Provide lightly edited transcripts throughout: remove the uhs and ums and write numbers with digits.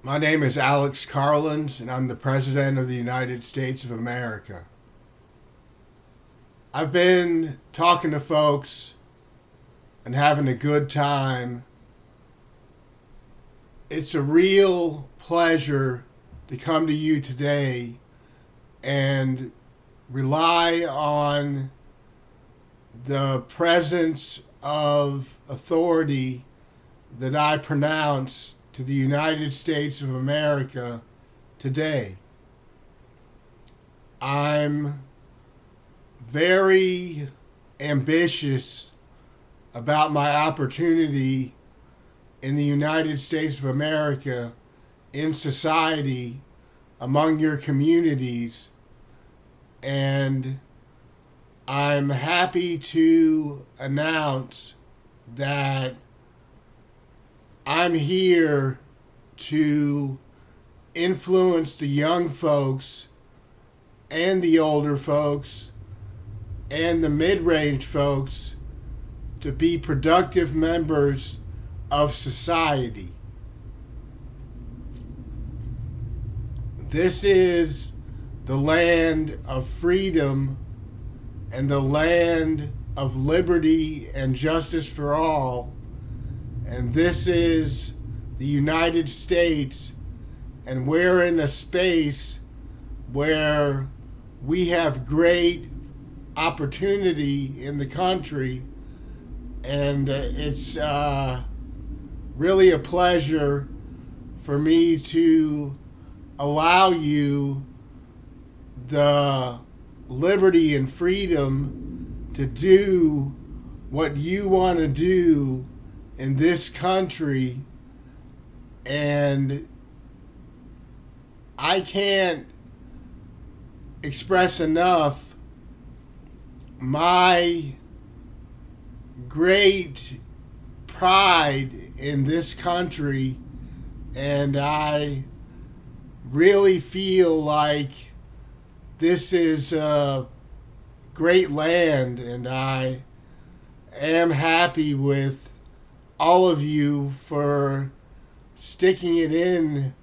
My name is Alex Karlins, and I'm the President of the United States of America. I've been talking to folks and having a good time. It's a real pleasure to come to you today and rely on the presence of authority that I pronounce to the United States of America today. I'm very ambitious about my opportunity in the United States of America, in society, among your communities, and I'm happy to announce that I'm here to influence the young folks and the older folks and the mid-range folks to be productive members of society. This is the land of freedom and the land of liberty and justice for all. And this is the United States, and we're in a space where we have great opportunity in the country, and it's really a pleasure for me to allow you the liberty and freedom to do what you want to do in this country. And I can't express enough my great pride in this country, and I really feel like this is a great land, and I am happy with all of you for sticking it in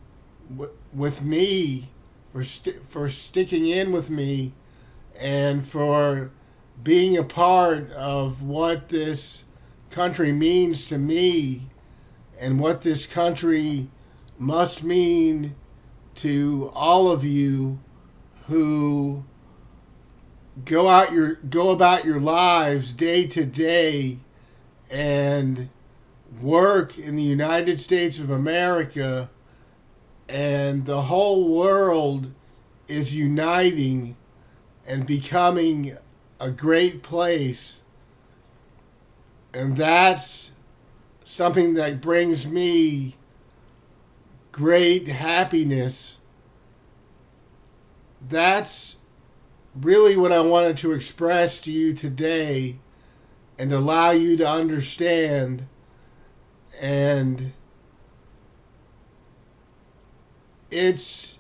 with me, for sticking in with me, and for being a part of what this country means to me and what this country must mean to all of you who go about your lives day to day and work in the United States of America, and the whole world is uniting and becoming a great place. And that's something that brings me great happiness. That's really what I wanted to express to you today and allow you to understand. And it's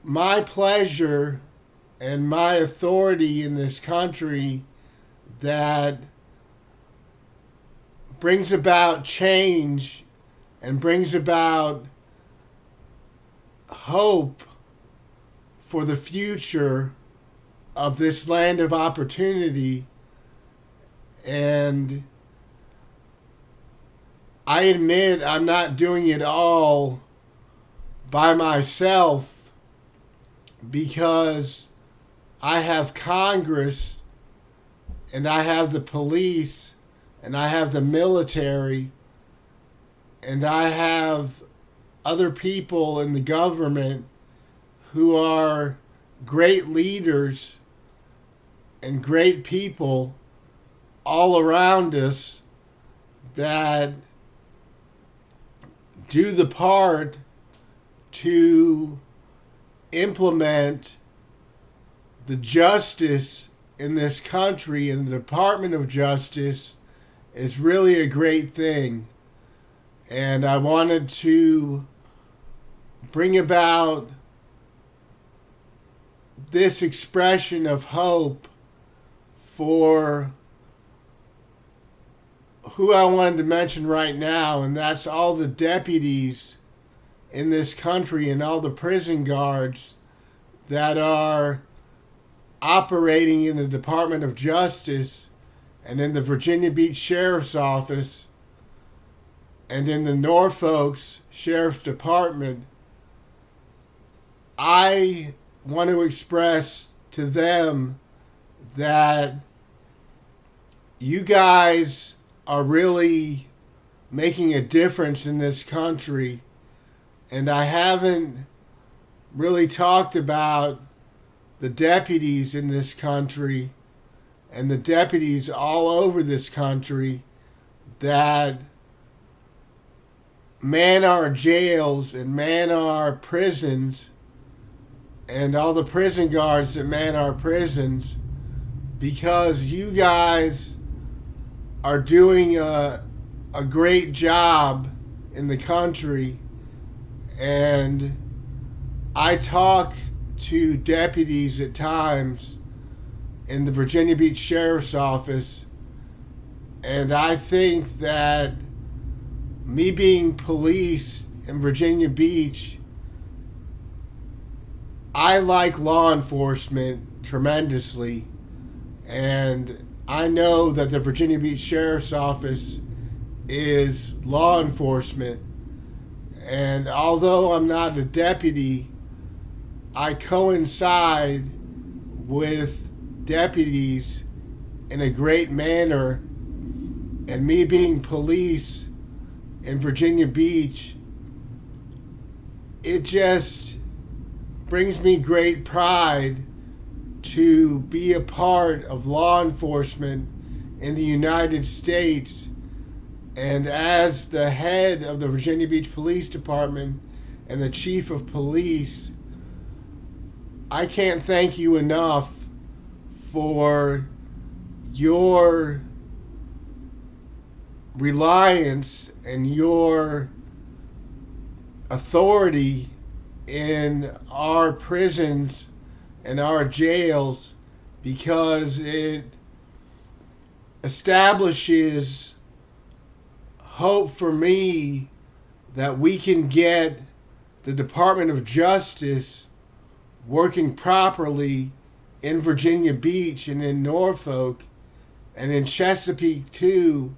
my pleasure and my authority in this country that brings about change and brings about hope for the future of this land of opportunity. And I admit I'm not doing it all by myself, because I have Congress, and I have the police, and I have the military, and I have other people in the government who are great leaders and great people all around us that do the part to implement the justice in this country, and the Department of Justice is really a great thing. And I wanted to bring about this expression of hope for who I wanted to mention right now, and that's all the deputies in this country and all the prison guards that are operating in the Department of Justice and in the Virginia Beach Sheriff's Office and in the Norfolk Sheriff's Department, I want to express to them that you guys are really making a difference in this country. And I haven't really talked about the deputies in this country and the deputies all over this country that man our jails and man our prisons, and all the prison guards that man our prisons, because you guys are doing a great job in the country. And I talk to deputies at times in the Virginia Beach Sheriff's Office, and I think that me being police in Virginia Beach, I like law enforcement tremendously, and I know that the Virginia Beach Sheriff's Office is law enforcement. And although I'm not a deputy, I coincide with deputies in a great manner. And me being police in Virginia Beach, it just brings me great pride to be a part of law enforcement in the United States. And as the head of the Virginia Beach Police Department and the chief of police, I can't thank you enough for your reliance and your authority in our prisons and our jails, because it establishes hope for me that we can get the Department of Justice working properly in Virginia Beach and in Norfolk and in Chesapeake too,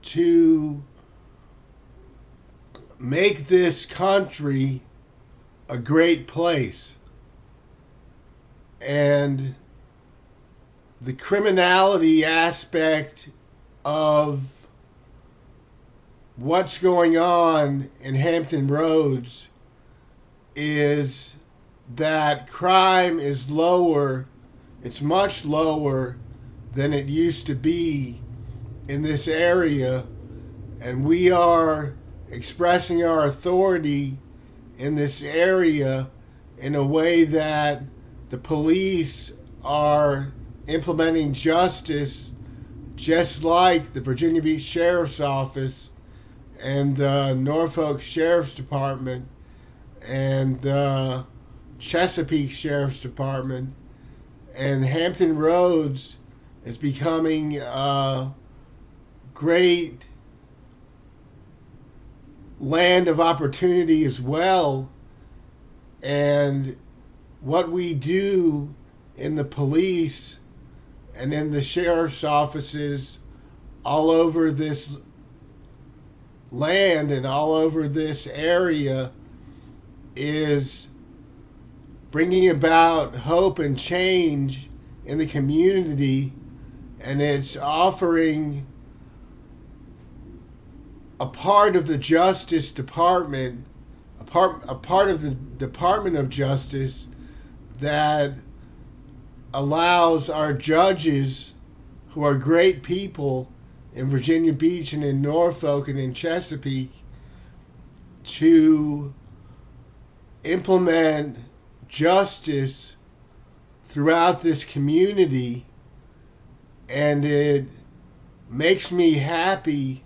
to make this country a great place. And the criminality aspect of what's going on in Hampton Roads is that crime is lower. It's much lower than it used to be in this area. And we are expressing our authority in this area in a way that the police are implementing justice, just like the Virginia Beach Sheriff's Office and the Norfolk Sheriff's Department and the Chesapeake Sheriff's Department. And Hampton Roads is becoming a great land of opportunity as well. And what we do in the police and in the sheriff's offices all over this land and all over this area is bringing about hope and change in the community, and it's offering a part of the Justice Department, a part of the Department of Justice that allows our judges, who are great people in Virginia Beach and in Norfolk and in Chesapeake, to implement justice throughout this community. And it makes me happy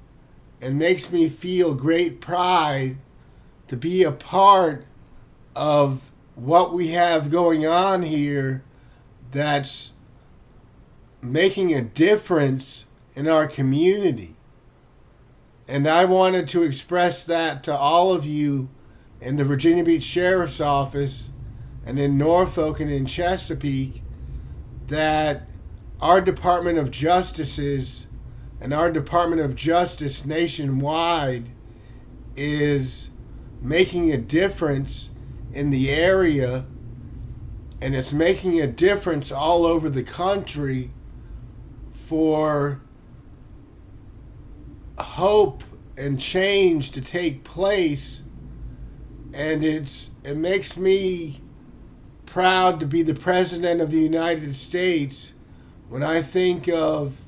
and makes me feel great pride to be a part of what we have going on here that's making a difference in our community. And I wanted to express that to all of you in the Virginia Beach Sheriff's Office and in Norfolk and in Chesapeake that our Department of Justices and our Department of Justice nationwide is making a difference in the area, and it's making a difference all over the country for hope and change to take place. And it makes me proud to be the President of the United States when I think of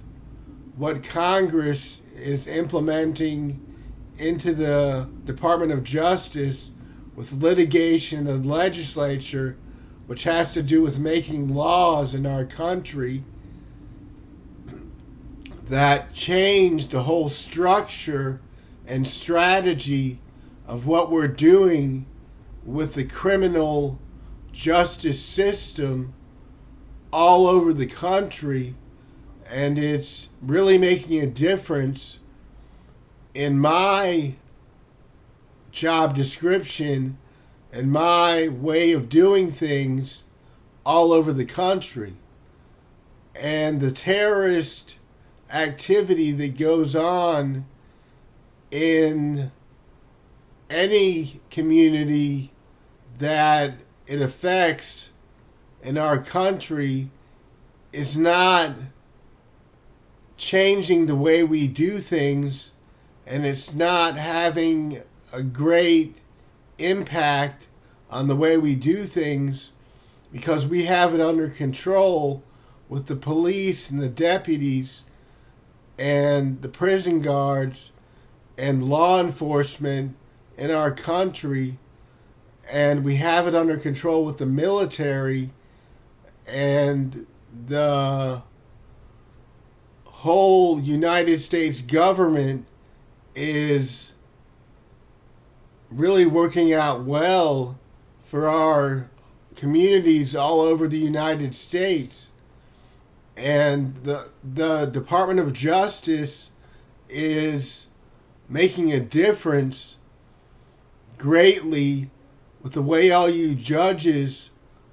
what Congress is implementing into the Department of Justice with litigation and legislature, which has to do with making laws in our country that change the whole structure and strategy of what we're doing with the criminal justice system all over the country. And it's really making a difference in my job description and my way of doing things all over the country. And the terrorist activity that goes on in any community that it affects in our country is not changing the way we do things, and it's not having a great impact on the way we do things because we have it under control with the police and the deputies and the prison guards and law enforcement in our country, and we have it under control with the military, and the whole United States government is really working out well for our communities all over the United States. And the Department of Justice is making a difference greatly with the way all you judges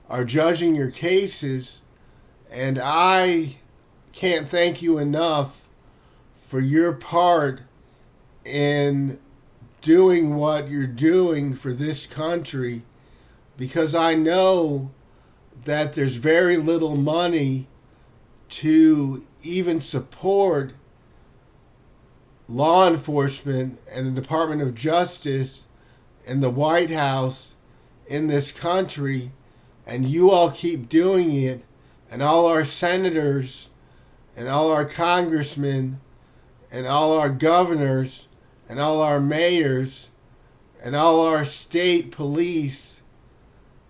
are judging your cases. And I can't thank you enough for your part in doing what you're doing for this country, because I know that there's very little money to even support law enforcement and the Department of Justice and the White House in this country, and you all keep doing it, and all our senators and all our congressmen and all our governors and all our mayors and all our state police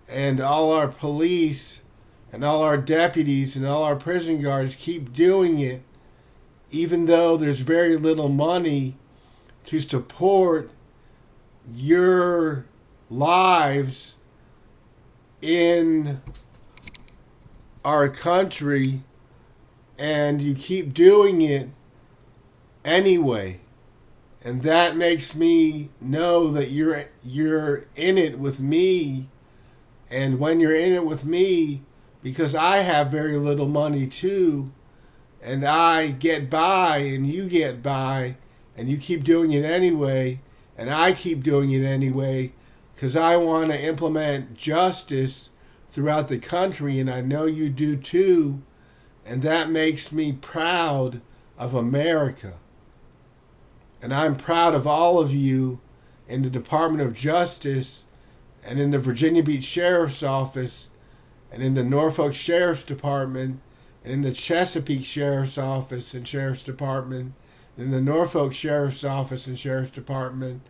and all our police and all our deputies and all our prison guards keep doing it, even though there's very little money to support your lives in our country, and you keep doing it anyway. And that makes me know that you're in it with me. And when you're in it with me, because I have very little money too, and I get by and you get by, and you keep doing it anyway, and I keep doing it anyway, because I want to implement justice throughout the country, and I know you do too, and that makes me proud of America. And I'm proud of all of you in the Department of Justice and in the Virginia Beach Sheriff's Office and in the Norfolk Sheriff's Department and in the Chesapeake Sheriff's Office and Sheriff's Department and in the Norfolk Sheriff's Office and Sheriff's Department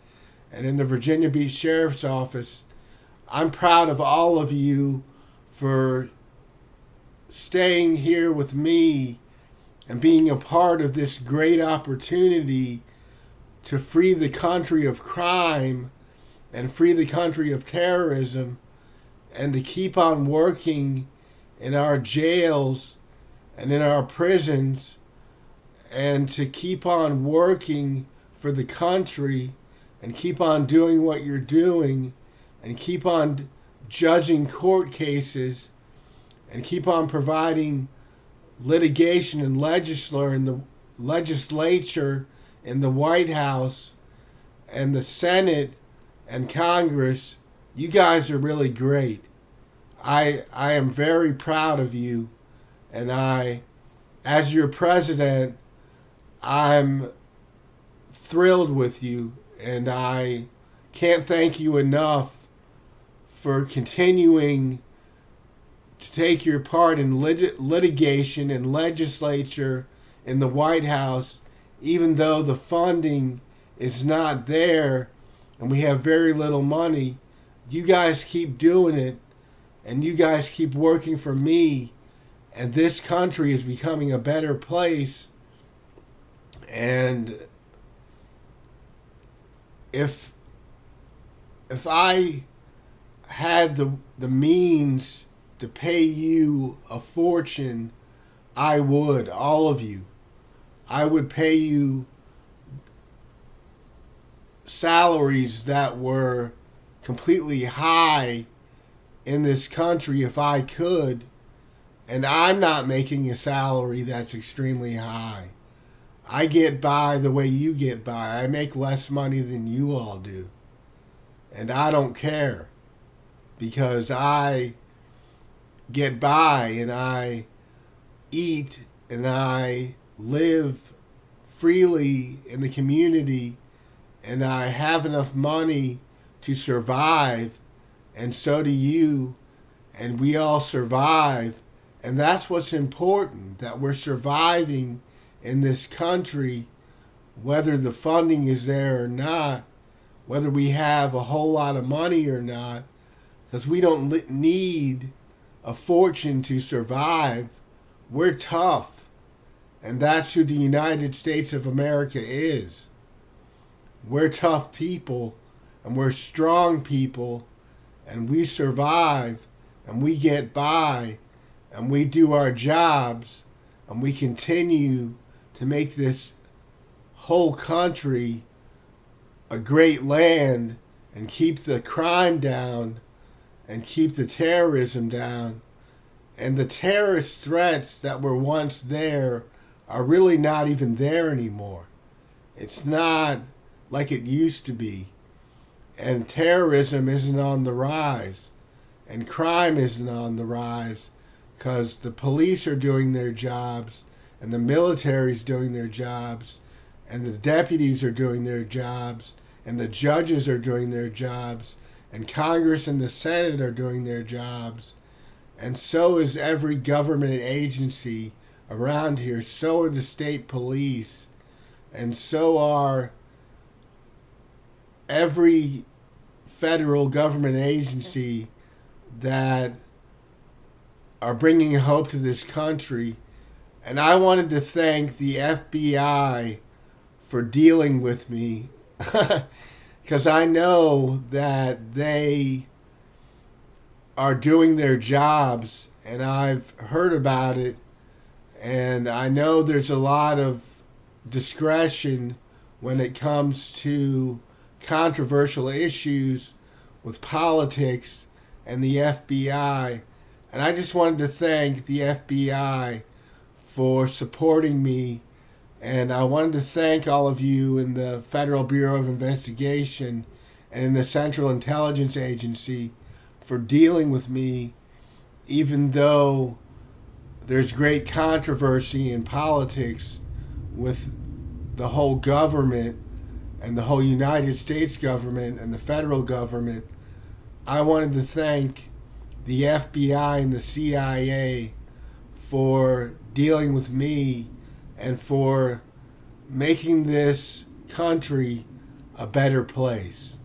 and in the Virginia Beach Sheriff's Office. I'm proud of all of you for staying here with me and being a part of this great opportunity to free the country of crime and free the country of terrorism, and to keep on working in our jails and in our prisons, and to keep on working for the country and keep on doing what you're doing, and keep on judging court cases and keep on providing litigation and legislature in the White House and the Senate and Congress, you guys are really great. I am very proud of you, and as your president, I'm thrilled with you, and I can't thank you enough for continuing to take your part in litigation and legislature in the White House, even though the funding is not there and we have very little money. You guys keep doing it, and you guys keep working for me, and this country is becoming a better place. And if I had the means to pay you a fortune, I would, all of you. I would pay you salaries that were completely high in this country if I could, and I'm not making a salary that's extremely high. I get by the way you get by. I make less money than you all do, and I don't care, because I get by and I eat and I live freely in the community, and I have enough money to survive, and so do you, and we all survive. And that's what's important, that we're surviving in this country, whether the funding is there or not, whether we have a whole lot of money or not, because we don't need a fortune to survive. We're tough, and that's who the United States of America is. We're tough people, and we're strong people, and we survive, and we get by, and we do our jobs, and we continue to make this whole country a great land, and keep the crime down, and keep the terrorism down. And the terrorist threats that were once there are really not even there anymore. It's not like it used to be. And terrorism isn't on the rise. And crime isn't on the rise, because the police are doing their jobs, and the military's doing their jobs, and the deputies are doing their jobs, and the judges are doing their jobs, and Congress and the Senate are doing their jobs, and so is every government agency around here. So are the state police, and so are every federal government agency that are bringing hope to this country. And I wanted to thank the FBI for dealing with me, because I know that they are doing their jobs, and I've heard about it, and I know there's a lot of discretion when it comes to controversial issues with politics and the FBI. And I just wanted to thank the FBI for supporting me, and I wanted to thank all of you in the Federal Bureau of Investigation and in the Central Intelligence Agency for dealing with me, even though there's great controversy in politics with the whole government and the whole United States government and the federal government. I wanted to thank the FBI and the CIA for dealing with me and for making this country a better place.